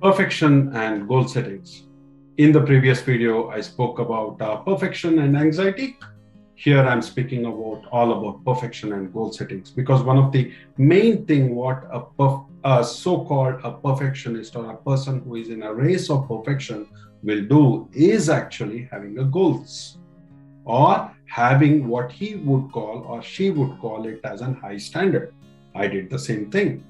Perfection and goal settings. In the previous video, I spoke about perfection and anxiety. Here I'm speaking about all about perfection and goal settings, because one of the main thing what a so-called a perfectionist or a person who is in a race of perfection will do is actually having a goals, or having what he would call or she would call it as an high standard. I did the same thing.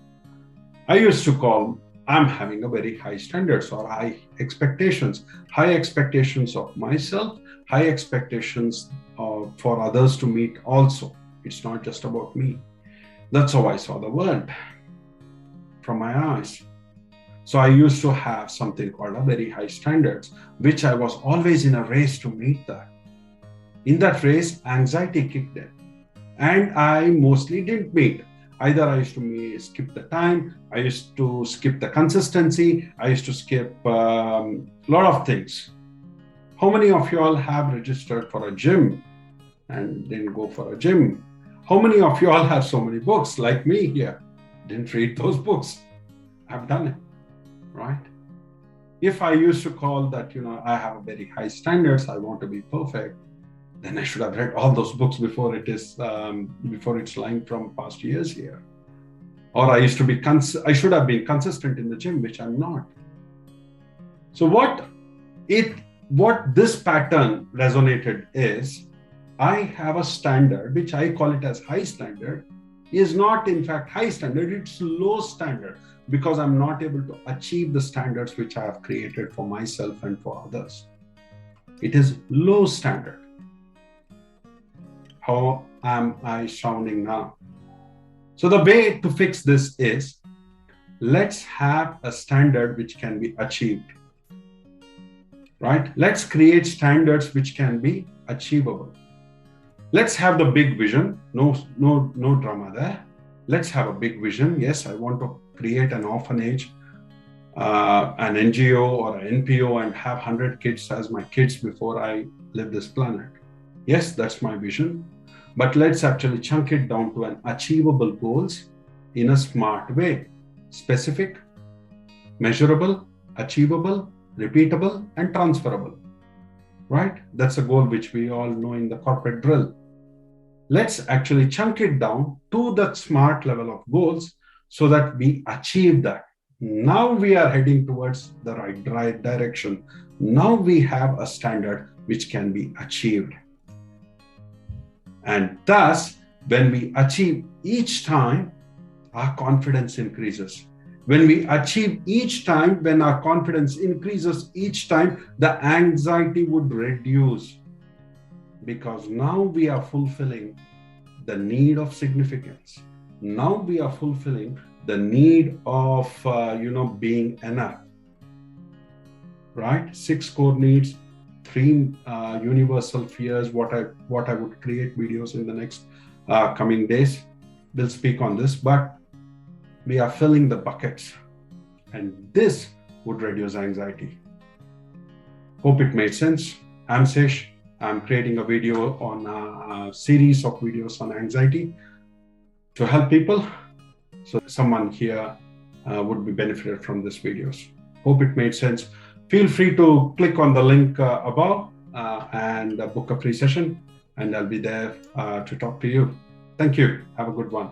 I used to call I'm having a very high standards or high expectations of myself, high expectations for others to meet also. It's not just about me. That's how I saw the world from my eyes. So I used to have something called a very high standards, which I was always in a race to meet that. In that race, anxiety kicked in, and I mostly didn't meet. Either I used to skip the time, I used to skip the consistency, I used to skip a lot of things. How many of you all have registered for a gym and didn't go for a gym? How many of you all have so many books like me here? Didn't read those books. I've done it, right? If I used to call that, I have a very high standards, I want to be perfect, then I should have read all those books before it's lying from past years here. Or I should have been consistent in the gym, which I'm not. So what this pattern resonated is, I have a standard, which I call it as high standard, is not in fact high standard, it's low standard, because I'm not able to achieve the standards which I have created for myself and for others. It is low standard. How am I sounding now? So the way to fix this is, let's have a standard which can be achieved, right? Let's create standards which can be achievable. Let's have the big vision. No drama there. Let's have a big vision. Yes, I want to create an orphanage, an NGO or an NPO, and have 100 kids as my kids before I leave this planet. Yes, that's my vision. But let's actually chunk it down to an achievable goals in a smart way. Specific, measurable, achievable, repeatable, and transferable. Right? That's a goal which we all know in the corporate drill. Let's actually chunk it down to that smart level of goals so that we achieve that. Now we are heading towards the right direction. Now we have a standard which can be achieved. And thus, when we achieve each time, our confidence increases. When we achieve each time, when our confidence increases each time, the anxiety would reduce. Because now we are fulfilling the need of significance. Now we are fulfilling the need of, being enough. Right? 6 core needs, 3 universal fears, what I would create videos in the next coming days. We'll speak on this, but we are filling the buckets, and this would reduce anxiety. Hope it made sense. I'm Sesh. I'm creating a video on a series of videos on anxiety to help people. So someone here would be benefited from these videos. Hope it made sense. Feel free to click on the link above and book a free session, and I'll be there to talk to you. Thank you. Have a good one.